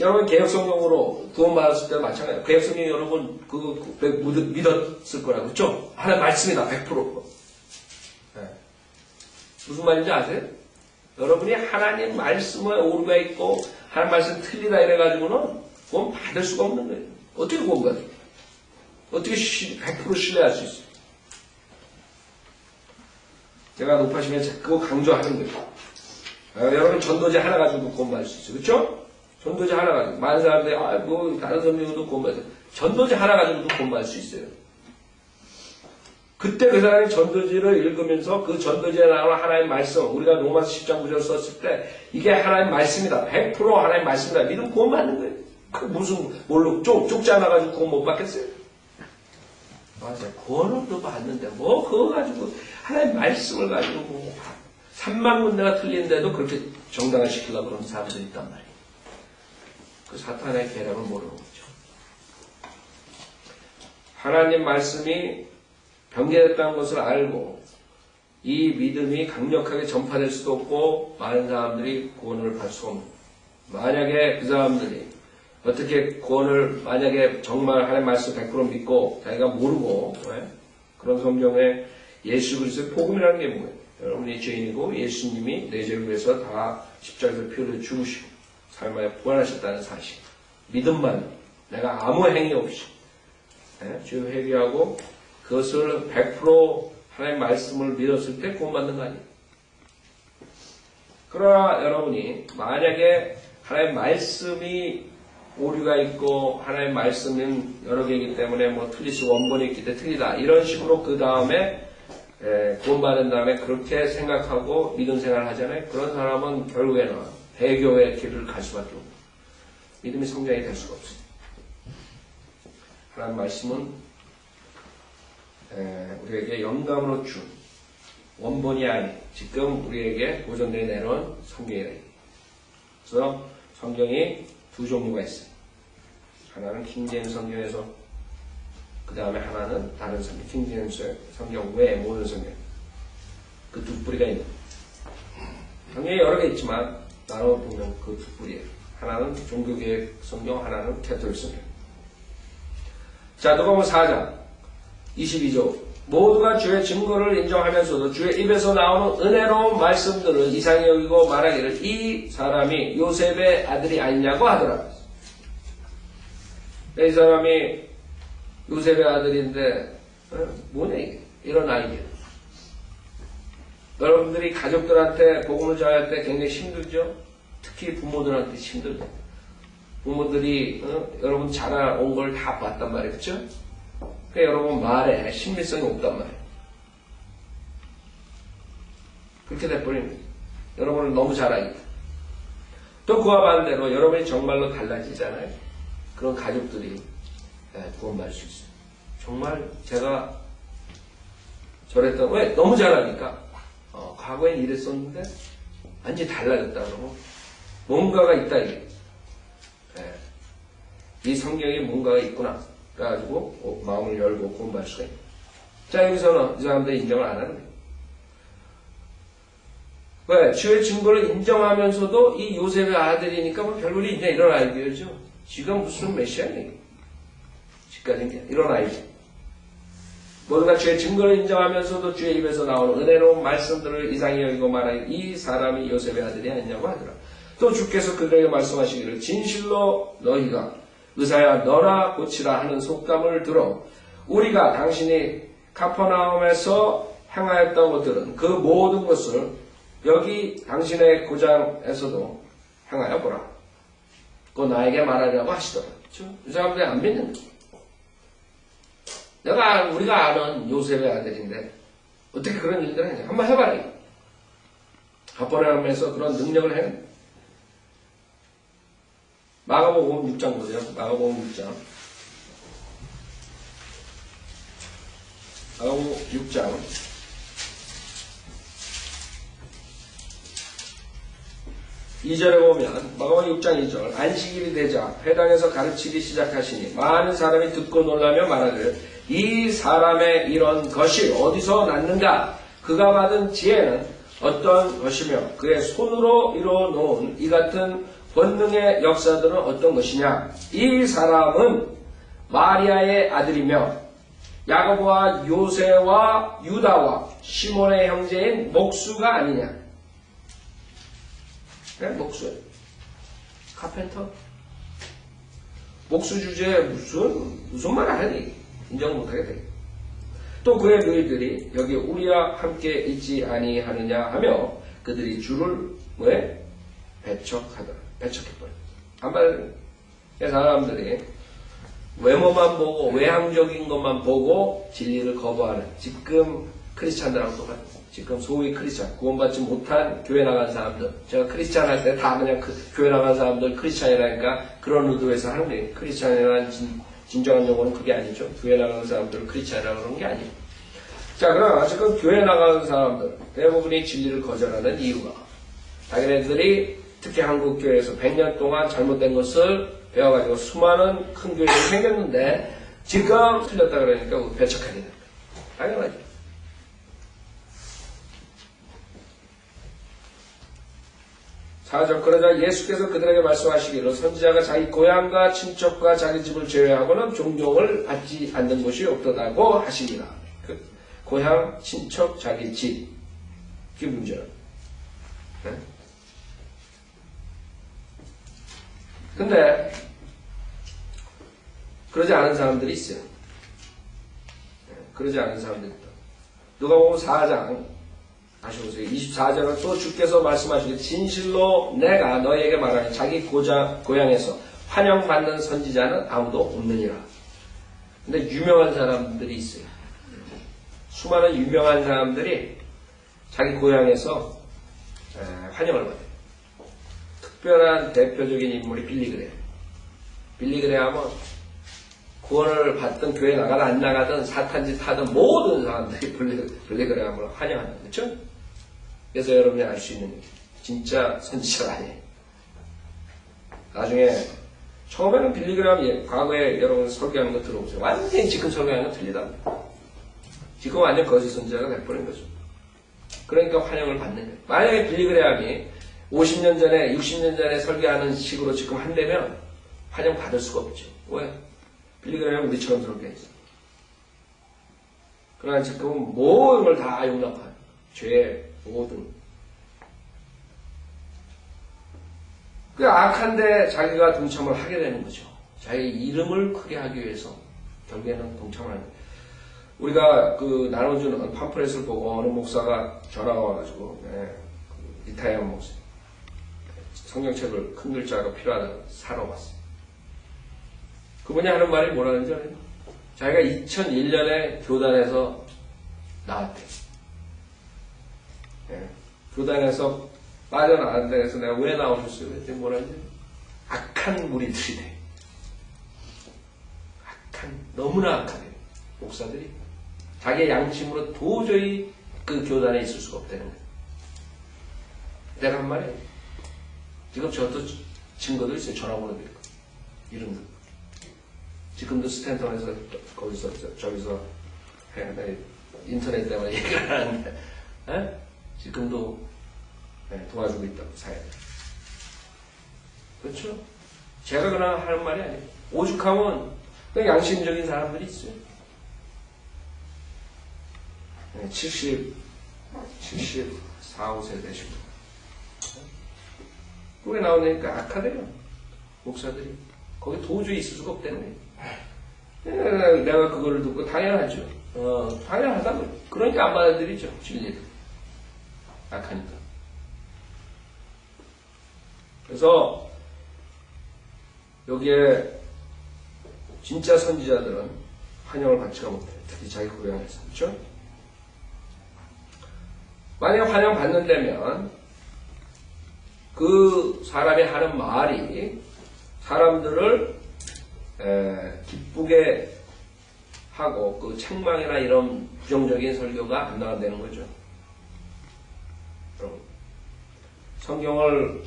여러분 개혁성경으로 구원받았을 때 마찬가지예요. 개혁성경 여러분 그거 믿었을 거라고 그렇죠? 하나의 말씀이다 100%. 네. 무슨 말인지 아세요? 여러분이 하나님 말씀에 오류가 있고 하나님 말씀 틀리다 이래가지고는 구원 받을 수가 없는 거예요. 어떻게 구원 받아요? 어떻게 100% 신뢰할 수 있어요? 제가 높아지면 그거 강조하는 거예요. 여러분 전도제 하나 가지고도 구원받을 수 있어요. 그렇죠? 전도제 하나 가지고 많은 사람들이 다른 성경도 구원받아요. 전도제 하나 가지고도 구원받을 수 있어요. 그때 그 사람이 전도지를 읽으면서 그 전도지에 나오는 하나님 말씀, 우리가 로마서 10장 9절 썼을 때 이게 하나님 말씀이다. 100% 하나님 말씀이다. 믿으면 구원 받는 거예요. 그 무슨 뭘로 쪽지 하나 가지고 구원 못 받겠어요? 맞아요. 구원은 또 받는데 뭐 그거 가지고 하나님 말씀을 가지고 뭐 3만 군데가 틀린데도 그렇게 정당화시키려고 그러는 사람들이 있단 말이에요. 그 사탄의 계략을 모르는 거죠. 하나님 말씀이 변개됐다는 것을 알고 이 믿음이 강력하게 전파될 수도 없고 많은 사람들이 구원을 받을 수 없는 만약에 그 사람들이 어떻게 구원을 만약에 정말 하나님 말씀 100% 믿고 자기가 모르고 그런 성경에 예수 그리스도의 복음이라는 게 뭐예요? 여러분이 죄인이고 예수님이 내 죄를 위해서 다 십자가에서 피를 죽으시고 삶에 부활하셨다는 사실 믿음만 내가 아무 행위 없이 죄 회개하고 그것을 100% 하나님의 말씀을 믿었을 때 구원받는 거 아니에요. 그러나 여러분이 만약에 하나님의 말씀이 오류가 있고 하나님의 말씀은 여러 개이기 때문에 뭐 틀릴 수 원본이 있기 때문에 틀리다 이런 식으로 그 다음에 구원받은 다음에 그렇게 생각하고 믿음 생활을 하잖아요. 그런 사람은 결국에는 배교의 길을 갈 수밖에 없고 믿음이 성장이 될 수가 없어요. 하나님 말씀은 우리에게 영감으로 준 원본이 아닌 지금 우리에게 보존되어 내놓은 성경이다. 그래서 성경이 두 종류가 있어요. 하나는 킹제임스 성경에서 그 다음에 하나는 다른 성경, 킹제임스 성경 외에 모든 성경. 그 두 뿌리가 있는. 성경이 여러 개 있지만 나눠보면 그 두 뿌리예요. 하나는 종교개혁 성경, 하나는 캐톨릭 성경. 자, 누가복음 4장 22절. 모두가 주의 증거를 인정하면서도 주의 입에서 나오는 은혜로운 말씀들을 이상히 여기고 말하기를 이 사람이 요셉의 아들이 아니냐고 하더라. 이 사람이 요셉의 아들인데 뭐냐 이게 이런 아이디어. 여러분들이 가족들한테 복음을 전할 때 굉장히 힘들죠. 특히 부모들한테 힘들죠. 부모들이 여러분 자라온 걸 다 봤단 말이에요. 그렇죠? 그러니까 여러분 말에 신빙성이 없단 말이에요. 그렇게 돼버리는 거예요. 여러분을 너무 잘 알니까. 또 그와 반대로 여러분이 정말로 달라지잖아요. 그런 가족들이 구원받을 수 있어요. 정말 제가 저랬던 왜? 너무 잘하니까 과거엔 이랬었는데 완전히 달라졌다 그러고 뭔가가 있다 이게. 이 성경에 뭔가가 있구나. 그래가지고 마음을 열고 구원받을 수가 있다. 자, 여기서는 이 사람들이 인정을 안 하는 거예요. 왜? 주의 증거를 인정하면서도 이 요셉의 아들이니까 뭐 별볼이 있냐 이런 아이디어죠. 지가 무슨 메시아냐 이거. 지금까지는 이런 아이디어. 모두가 주의 증거를 인정하면서도 주의 입에서 나오는 은혜로운 말씀들을 이상히 여기고 말하니 이 사람이 요셉의 아들이 아니냐고 하더라. 또 주께서 그들에게 말씀하시기를 진실로 너희가 의사야 너나 고치라 하는 속담을 들어 우리가 당신이 카퍼나움에서 행하였던 것들은 그 모든 것을 여기 당신의 고장에서도 행하여 보라. 그거 나에게 말하려고 하시더라. 이 사람들이 안 믿는 거야. 우리가 아는 요셉의 아들인데 어떻게 그런 일들을 했냐. 한번 해봐라. 카퍼나움에서 그런 능력을 해. 마가복음 6장 보세요. 마가복음 6장. 마가복음 6장. 2절에 보면 마가복음 6장 2절 안식일이 되자 회당에서 가르치기 시작하시니 많은 사람이 듣고 놀라며 말하기를 이 사람의 이런 것이 어디서 났는가? 그가 받은 지혜는 어떤 것이며 그의 손으로 이루어 놓은 이 같은 권능의 역사들은 어떤 것이냐? 이 사람은 마리아의 아들이며 야고보와 요새와 유다와 시몬의 형제인 목수가 아니냐? 네, 목수예요. 카펜터. 목수 주제에 무슨 말 하니? 인정 못하게 되겠다. 또 그의 너희들이 여기 우리와 함께 있지 아니하느냐 하며 그들이 주를 왜? 배척하더라. 배척해버렸다. 한발 사람들이 외모만 보고 외향적인 것만 보고 진리를 거부하는 지금 크리스찬들하고 똑같아요. 지금 소위 크리스찬 구원받지 못한 교회 나간 사람들 제가 크리스찬 할 때 다 그냥 교회 나간 사람들 크리스찬이라니까 그런 의도에서 하는 거예요. 크리스찬이라는 진정한 용어는 그게 아니죠. 교회 나가는 사람들을 크리스찬이라고 그러는 게 아니에요. 자, 그러나 지금 교회 나가는 사람들 대부분이 진리를 거절하는 이유가 자기네들이 특히 한국교회에서 100년 동안 잘못된 것을 배워가지고 수많은 큰 교회가 생겼는데 지금 틀렸다 그러니까 배척하게 됩니다. 당연하죠. 그러자 예수께서 그들에게 말씀하시기를 선지자가 자기 고향과 친척과 자기 집을 제외하고는 존경을 받지 않는 곳이 없다고 하시니라. 고향, 친척, 자기 집. 그게 문제야. 네? 근데 그러지 않은 사람들이 있어요. 그러지 않은 사람들이 있다. 누가복음 4장 다시 보세요. 24절은 또 주께서 말씀하시길 진실로 내가 너희에게 말하니 자기 고향에서 환영받는 선지자는 아무도 없느니라. 근데 유명한 사람들이 있어요. 수많은 유명한 사람들이 자기 고향에서 환영을 받아요. 특별한 대표적인 인물이 빌리그레. 빌리그레 하면 구원을 받든 교회 나가든 안 나가든 사탄짓 하든 모든 사람들이 빌리그레 하면 환영한다. 그렇죠? 그래서 여러분이 알 수 있는 게 진짜 선지자가 아니에요. 나중에 처음에는 빌리그레 과거에 여러분 설교하는 거 들어보세요. 완전히 지금 설교하는 건 틀리답니다. 지금 완전 거짓 선지자가 돼버린 거죠. 그러니까 환영을 받는 거예요. 만약에 빌리그레함이 50년 전에 60년 전에 설교하는 식으로 지금 한다면 환영 받을 수가 없죠. 왜? 빌리그레함은 우리처럼 설교했어. 그러나 지금은 모든 걸 다 용납한 죄의 모든 그 악한데 자기가 동참을 하게 되는 거죠. 자기 이름을 크게 하기 위해서 결국에는 동참을 하는 거예요. 우리가 그 나눠주는 팜플렛을 보고 어느 목사가 전화가 와가지고 리타이어 목사 성경책을 큰 글자로 필요하다고 사러 왔어요. 그분이 하는 말이 뭐라는지 알아요? 자기가 2001년에 교단에서 나왔대. 교단에서 빠져나왔는데 그래서 내가 왜 나오셨어요? 그랬더니 뭐라는지 악한 무리들이래. 너무나 악하대. 목사들이 자기의 양심으로 도저히 그 교단에 있을 수가 없다는 거예요. 내가 한 말이에요. 지금 저도 증거도 있어요. 전화번호도 있고 이름도. 지금도 스탠턴에서 거기서 저기서 인터넷 때문에 얘기를 하는데 지금도 도와주고 있다고 사야 돼. 그렇죠? 제가 그러나 하는 말이 아니에요. 오죽하면 그냥 양심적인 사람들이 있어요. 74, 5세 되시고. 그게 나오니까 악하대요. 목사들이. 거기 도저히 있을 수가 없다는 거예요. 내가 그거를 듣고 당연하죠. 당연하다고. 그러니까 안 받아들이죠. 진리를. 악하니까. 그래서 여기에 진짜 선지자들은 환영을 받지가 못해요. 특히 자기 고향에서. 그렇죠? 만약 환영 받는다면 그 사람이 하는 말이 사람들을 기쁘게 하고 그 책망이나 이런 부정적인 설교가 안 나간다는 거죠. 여러분, 성경을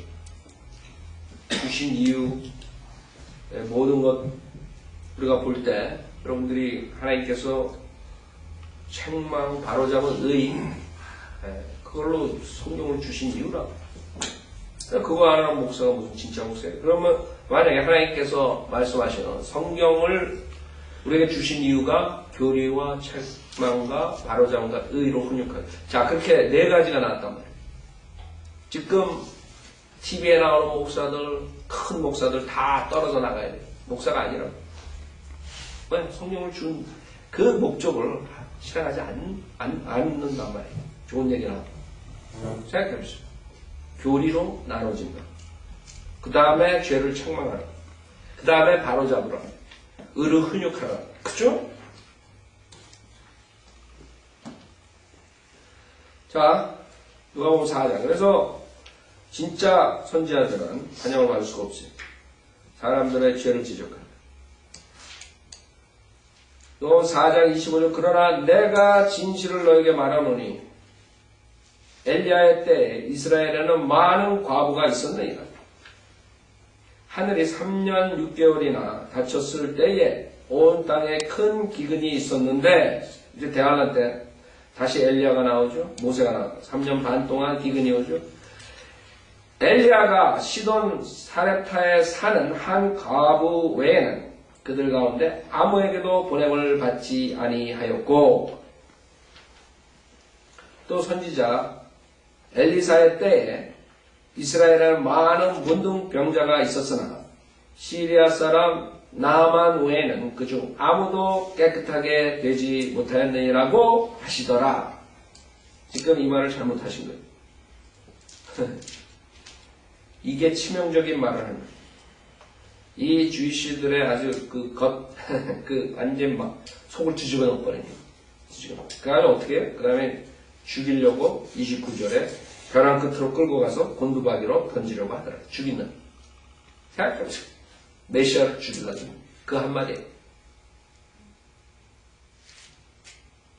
주신 이유, 모든 것 우리가 볼 때 여러분들이 하나님께서 책망, 바로잡은 의, 그걸로 성경을 주신 이유라. 그거 안 하는 목사가 무슨 진짜 목사예요? 그러면 만약에 하나님께서 말씀하시는 성경을 우리에게 주신 이유가 교리와 책망과 바로잡음과 의로 훈육하다. 자, 그렇게 네 가지가 나왔단 말이에요. 지금 TV에 나오는 목사들, 큰 목사들 다 떨어져 나가야 돼요. 목사가 아니라. 왜? 성경을 준 그 목적을 실행하지 않는단 말이에요. 좋은 얘기 나와. 생각해 보세요. 교리로 나눠진다. 그 다음에 죄를 책망하라. 그 다음에 바로잡으라. 의를 훈육하라. 그죠? 자, 누가복음 4장. 그래서 진짜 선지자들은 환영을 받을 수가 없어요. 사람들의 죄를 지적한다. 누가복음 4장 25절. 그러나 내가 진실을 너에게 말하노니 엘리야의 때에 이스라엘에는 많은 과부가 있었느니라. 하늘이 3년 6개월이나 닫혔을 때에 온 땅에 큰 기근이 있었는데, 이제 대환란 때 다시 엘리야가 나오죠. 모세가 나오죠. 3년 반 동안 기근이 오죠. 엘리야가 시돈 사렙타에 사는 한 과부 외에는 그들 가운데 아무에게도 보냄을 받지 아니하였고, 또 선지자 엘리사의 때에 이스라엘에는 많은 문둥병자가 있었으나 시리아 사람 나만 외에는 그중 아무도 깨끗하게 되지 못하였느니라고 하시더라. 지금 이 말을 잘못하신 거예요. 이게 치명적인 말을 하는 거예요. 이 주이시들의 아주 완전 막 속을 뒤집어 놓거든요. 그 다음에 어떻게 해요? 그 다음에 죽이려고 29절에 벼랑 끝으로 끌고 가서 곤두박이로 던지려고 하더라. 죽이는. 생각해보세요. 메시아를 죽이려고. 그 한마디에.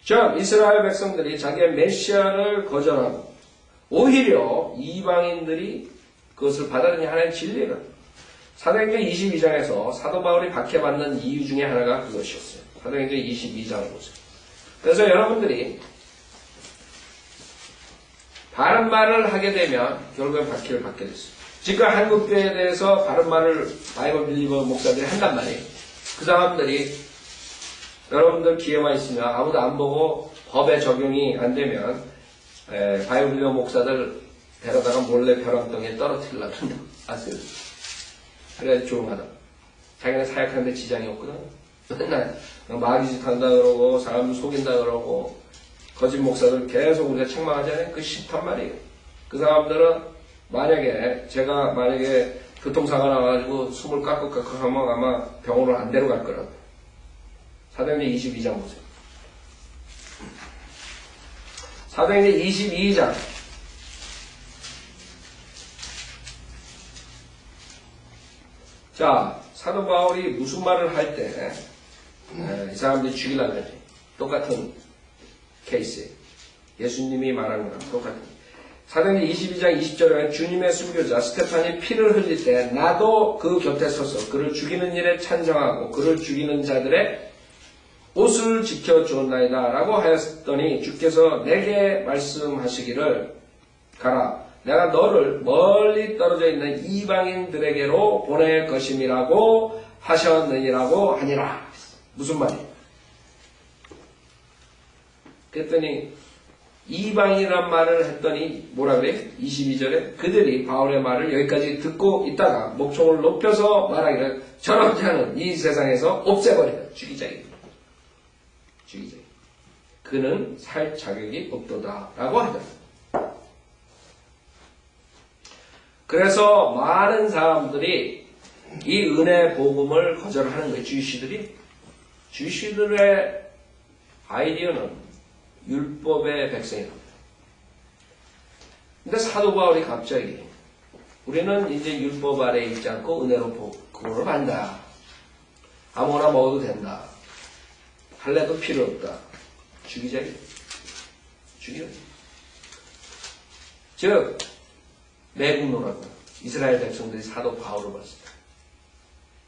자, 이스라엘 백성들이 자기의 메시아를 거절하고 오히려 이방인들이 그것을 받아들이는 하나님의 진리를. 사도행전 22장에서 사도 바울이 박해받는 이유 중에 하나가 그것이었어요. 사도행전 22장을 보세요. 그래서 여러분들이 바른 말을 하게 되면 결국엔 박해를 받게 됐어요. 지금 한국교회에 대해서 바른 말을 바이블 빌리버 목사들이 한단 말이에요. 그 사람들이 여러분들 기회만 있으면 아무도 안 보고 법에 적용이 안 되면 바이블 빌리버 목사들 데려다가 몰래 벼랑덩이에 떨어뜨리려고 한다. 아세요? 그래야지 조용하다. 자기네 사역하는데 지장이 없거든. 맨날 마귀짓 한다 그러고 사람들 속인다 그러고 거짓 목사들 계속 우리가 책망하잖아요. 그 싫단 말이에요. 그 사람들은 제가 만약에 교통사고 나가지고 숨을 깍깍깍 하면 아마 병원을 안 데려갈 거라고. 사도행전 22장 보세요. 사도행전 22장. 자, 사도 바울이 무슨 말을 할 때 이 사람들이 죽이려고 하지. 똑같은 케이스예요. 예수님이 말한 거랑 똑같은. 사도행전 22장 20절에 주님의 순교자 스테판이 피를 흘릴 때 나도 그 곁에 서서 그를 죽이는 일에 찬성하고 그를 죽이는 자들의 옷을 지켜주었나이다 라고 하였더니 주께서 내게 말씀하시기를 가라. 내가 너를 멀리 떨어져 있는 이방인들에게로 보낼 것임이라고 하셨느니라고 하니라. 무슨 말이에요? 그랬더니 이방이란 말을 했더니 뭐라 그래? 22절에 그들이 바울의 말을 여기까지 듣고 있다가 목청을 높여서 말하기를 저런 자는 이 세상에서 없애버리라. 죽이자. 죽이자. 그는 살 자격이 없도다 라고 하더라. 그래서 많은 사람들이 이 은혜 복음을 거절하는 거예요. 주시들의 아이디어는 율법의 백성이랍니다. 근데 사도 바울이 갑자기 우리는 이제 율법 아래에 있지 않고 은혜로 복음을 받는다. 아무거나 먹어도 된다. 할례도 필요 없다. 죽이자. 즉 매국노라고 이스라엘 백성들이 사도 바울을 봤을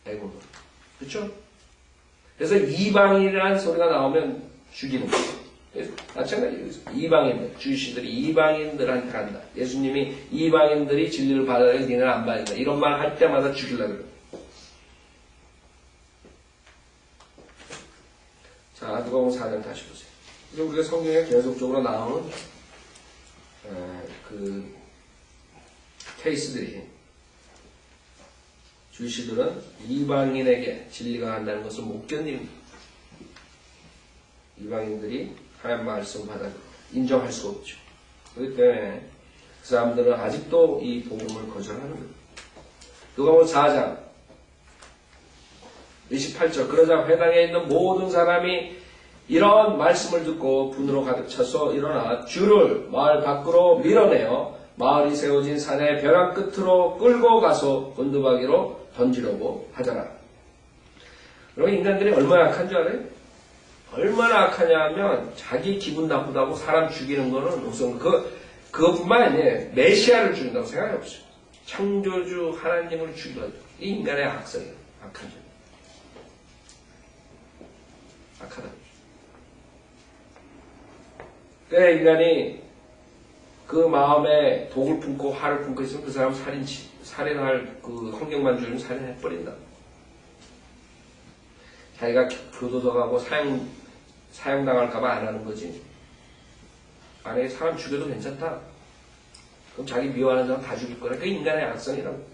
때 매국노. 그렇죠? 그래서 이방인이라는 소리가 나오면 죽이는 거예요. 마찬가지예요. 이방인들, 주시들이 이방인들한테 간다. 예수님이 이방인들이 진리를 받아야 니는 안 받는다. 이런 말 할 때마다 죽이려고 그래요. 자, 누가복음 4장 다시 보세요. 이제 우리가 성경에 계속적으로 나오는 그 케이스들이 주시들은 이방인에게 진리가 간다는 것을 못 견딥니다. 이방인들이 하나님 말씀 받아 인정할 수가 없죠. 그렇기 때문에 그 사람들은 아직도 이 복음을 거절하는 거예요. 누가복음 4장 28절 그러자 회당에 있는 모든 사람이 이런 말씀을 듣고 분으로 가득 차서 일어나 주를 마을 밖으로 밀어내어 마을이 세워진 산의 벼랑 끝으로 끌고 가서 곤두박이로 던지려고 하더라. 여러분 인간들이 얼마나 악한 줄 알아요? 얼마나 악하냐 하면 자기 기분 나쁘다고 사람 죽이는 거는 우선 그것뿐만 아니에요. 메시아를 죽인다고 생각이 없어요. 창조주 하나님을 죽여요. 이 인간의 악성이에요. 악한 점. 악하다. 그래 인간이 그 마음에 독을 품고 화를 품고 있으면 그 사람 살인할 그 환경만 주면 살인해버린다. 자기가 교도소가고 사형당할까봐 안 하는 거지. 만약에 사람 죽여도 괜찮다. 그럼 자기 미워하는 사람 다 죽일 거라. 그게 인간의 악성이라고.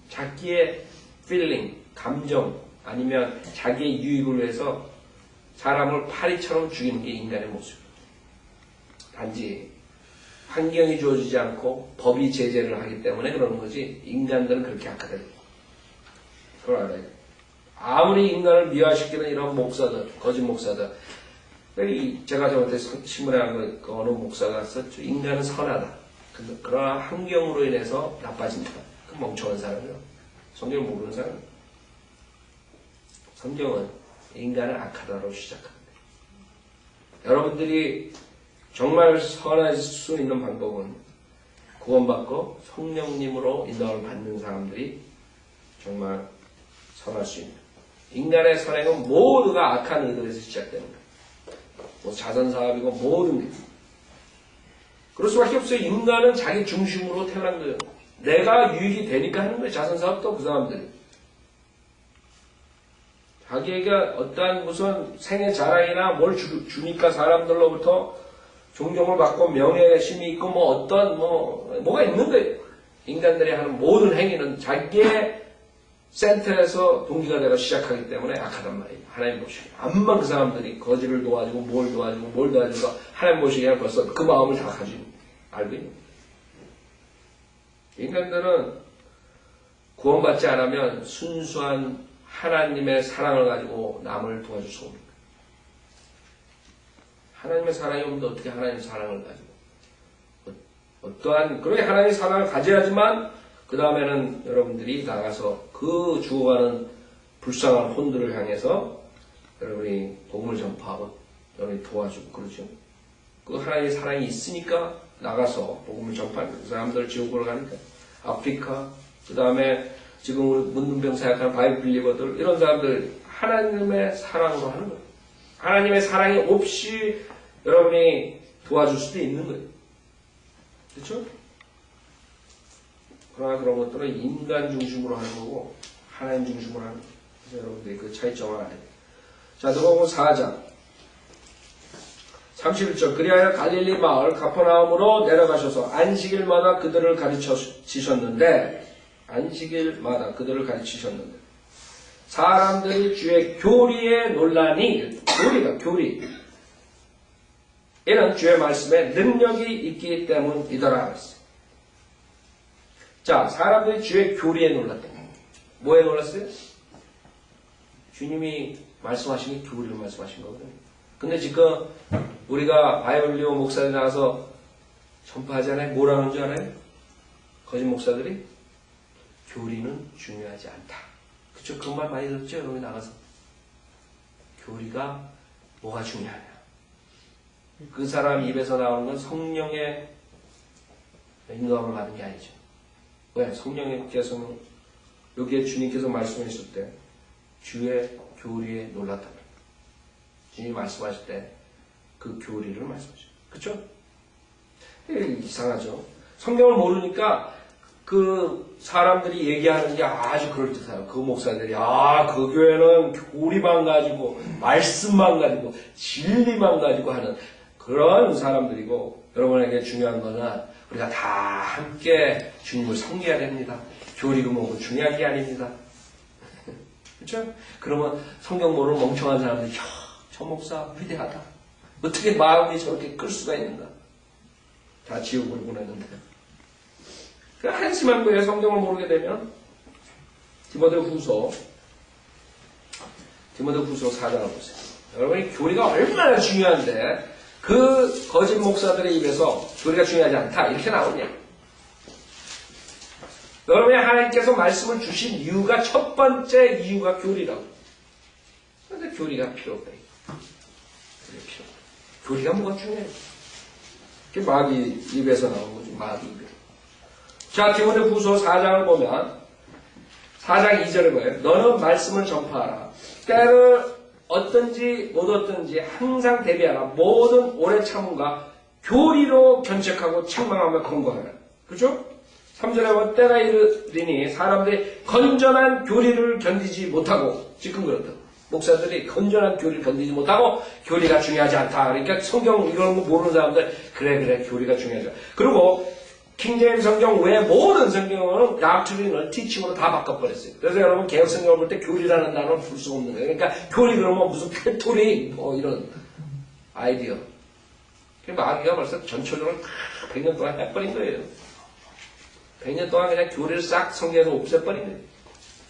자기의 feeling, 감정, 아니면 자기의 유익을 위해서 사람을 파리처럼 죽이는 게 인간의 모습이에요. 단지 환경이 주어지지 않고 법이 제재를 하기 때문에 그러는 거지 인간들은 그렇게 악하다. 그걸 알아야 돼. 아무리 인간을 미화시키는 이런 목사들, 거짓 목사들. 제가 저한테 신문에 한 거 어느 목사가 썼죠. 인간은 선하다. 그러나 환경으로 인해서 나빠진다. 그 멍청한 사람이요. 성경을 모르는 사람. 성경은 인간은 악하다로 시작합니다. 여러분들이 정말 선해질 수 있는 방법은 구원받고 성령님으로 인도를 받는 사람들이 정말 선할 수 있는. 인간의 선행은 모두가 악한 의도에서 시작됩니다. 뭐 자선사업이고 모든 게. 그럴 수밖에 없어요. 인간은 자기 중심으로 태어난 거예요. 내가 유익이 되니까 하는 거예요. 자선사업도 그 사람들이. 자기에게 어떠한 무슨 생애 자랑이나 뭘 주니까 사람들로부터 존경을 받고 명예심이 있고 뭐 어떤 뭐가 있는 거예요. 인간들이 하는 모든 행위는 자기의 센터에서 동기가 되어 시작하기 때문에 악하단 말이에요. 하나님 보시기에. 암만 그 사람들이 거지를 도와주고 뭘 도와주고 하나님 보시기에 벌써 그 마음을 다 가지고 알고 있는 거예요. 인간들은 구원받지 않으면 순수한 하나님의 사랑을 가지고 남을 도와줄 수 없는 거예요. 하나님의 사랑이 없는데 어떻게 하나님의 사랑을 가지고 어떠한 그렇게 하나님의 사랑을 가져야지만 그 다음에는 여러분들이 나가서 그 죽어가는 불쌍한 혼들을 향해서 여러분이 복음을 전파하고 여러분이 도와주고 그러죠. 그 하나님의 사랑이 있으니까 나가서 복음을 전파하는 그 사람들 지옥으로 가니까 아프리카 그 다음에 지금 우리 문둥병 사역하는 바이블 빌리버들 이런 사람들 하나님의 사랑으로 하는 거예요. 하나님의 사랑이 없이 여러분이 도와줄 수도 있는 거예요. 그렇죠? 그러나 그런 것들은 인간 중심으로 하는 거고 하나님 중심으로 하는 거예요. 그래서 여러분들이 그 차이점을 알아야 돼요. 자, 누가복음 4장 31절 그리하여 갈릴리 마을 가퍼나움으로 내려가셔서 안식일마다 그들을 가르치셨는데 사람들이 주의 교리에 놀라니 교리 이는 주의 말씀에 능력이 있기 때문이더라. 자, 사람들이 주의 교리에 놀랐다. 뭐에 놀랐어요? 주님이 말씀하신 게 교리를 말씀하신 거거든요. 근데 지금 우리가 바이올리오 목사들 나와서 전파하잖아요. 뭐라는 줄 알아요? 거짓 목사들이 교리는 중요하지 않다. 그쵸? 그런 말 많이 들었죠? 여러분이 나가서. 교리가 뭐가 중요하냐. 그 사람 입에서 나오는 건 성령의 인도함을 받은 게 아니죠. 왜? 성령께서는 여기에 주님께서 말씀하실 때 주의 교리에 놀랐다. 주님이 말씀하실 때 그 교리를 말씀하셔요. 그쵸? 이상하죠. 성경을 모르니까 그 사람들이 얘기하는 게 아주 그럴듯해요. 그 목사들이 그 교회는 교리만 가지고 말씀만 가지고 진리만 가지고 하는 그런 사람들이고 여러분에게 중요한 거는 우리가 다 함께 주님을 섬겨야 됩니다. 교리가 뭐고 중요한 게 아닙니다. 그렇죠? 그러면 성경 모르는 멍청한 사람들이 저 목사 위대하다. 어떻게 마음이 저렇게 끌 수가 있는가. 다 지옥으로 보냈는데. 그 한심한 거예요. 성경을 모르게 되면. 디모데후서 4장을 보세요. 여러분이 교리가 얼마나 중요한데 그 거짓 목사들의 입에서 교리가 중요하지 않다 이렇게 나오냐. 여러분이 하나님께서 말씀을 주신 이유가 첫 번째 이유가 교리라고. 그런데 교리가 필요 없다. 교리가 뭐가 중요해요? 그게 마귀 입에서 나온 거죠. 마귀 입에. 자, 디모데후서 4장을 보면 4장 2절에 뭐예요? 너는 말씀을 전파하라. 때를 어떤지 못 어떤지 항상 대비하라. 모든 오래 참음과 교리로 견책하고 책망하며 권고하라. 그죠? 3절에 보면 때가 이르리니 사람들이 건전한 교리를 견디지 못하고 지금 그렇다. 목사들이 건전한 교리를 견디지 못하고 교리가 중요하지 않다. 그러니까 성경 이런 거 모르는 사람들 그래 교리가 중요하죠. 그리고 킹제임 성경 외에 모든 성경은 닥트린을 티칭으로 다 바꿔버렸어요. 그래서 여러분 개혁 성경을 볼 때 교리라는 단어를 풀 수가 없는 거예요. 그러니까 교리 그러면 무슨 캐토릭 뭐 이런 아이디어. 마귀가 벌써 전초적으로 100년 동안 해버린 거예요. 100년 동안 그냥 교리를 싹 성경에서 없애버린 거예요.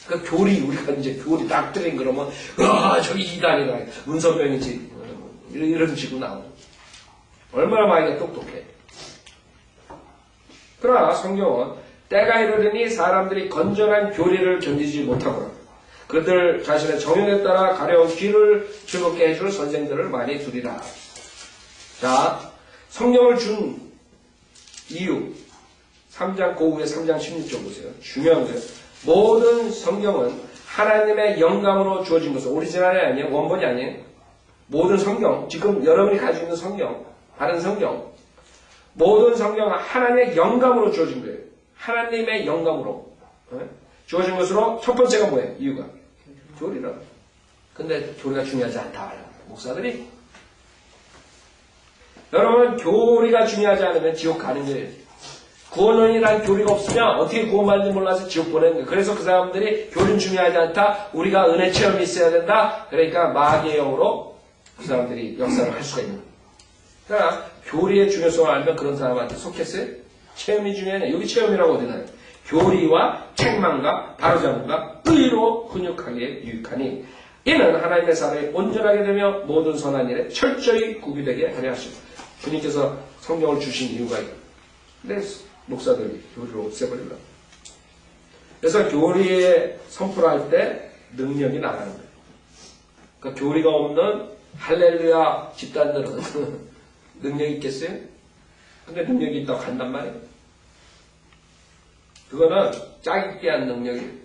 그 교리, 우리가 이제 교리 닥트린 그러면 저기 이단이다. 문선명이지. 이런 식으로 나오죠. 얼마나 마귀가 똑똑해. 그러나 성경은 때가 이르르니 사람들이 건전한 교리를 견디지 못하거나 그들 자신의 정욕에 따라 가려운 귀를 즐겁게 해줄 선생들을 많이 두리라. 자, 성경을 준 이유 3장 그 후에 3장 16절 보세요. 중요한 거예요. 모든 성경은 하나님의 영감으로 주어진 것은 오리지널이 아니에요. 원본이 아니에요. 모든 성경, 지금 여러분이 가지고 있는 성경, 다른 성경 모든 성경은 하나님의 영감으로 주어진 거예요. 하나님의 영감으로 주어진 것으로 첫 번째가 뭐예요? 이유가 교리라. 근데 교리가 중요하지 않다. 목사들이 여러분 교리가 중요하지 않으면 지옥 가는 거예요. 구원론이라는 교리가 없으면 어떻게 구원받는지 몰라서 지옥 보내는 거예요. 그래서 그 사람들이 교리는 중요하지 않다. 우리가 은혜 체험이 있어야 된다. 그러니까 마귀의 영으로 그 사람들이 역사를 할 수가 있는 거예요. 그러니까 교리의 중요성을 알면 그런 사람한테 속했어요? 체험이 중요하네. 여기 체험이라고 어디 나요? 교리와 책망과 바로잡음과 의로 훈육하기에 유익하니 이는 하나님의 사람이 온전하게 되며 모든 선한 일에 철저히 구비되게 하려 하시고 주님께서 성경을 주신 이유가 있다. 근데 목사들이 교리를 없애버리려고. 그래서 교리에 선포를 할 때 능력이 나가는 거예요. 그러니까 교리가 없는 할렐루야 집단들은 능력이 있겠어요? 근데 능력이 있다고 간단 말이에요. 그거는 짜깁기한 능력이에요.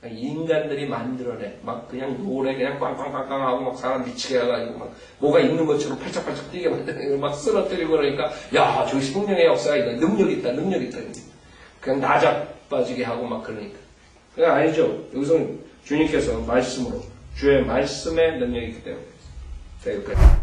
인간들이 만들어내. 막 그냥 노래 그냥 꽝꽝꽝꽝 하고 막 사람 미치게 해가지고 막 뭐가 있는 것처럼 팔짝팔짝 뛰게 만드는 막 쓰러뜨리고 그러니까 야, 저기 성령의 역사가 있다. 능력이 있다. 능력이 있다. 그냥 나자빠지게 하고 막 그러니까. 그냥 아니죠. 여기서는 주님께서 말씀으로 주의 말씀의 능력이 있기 때문에. 자, 여기까지.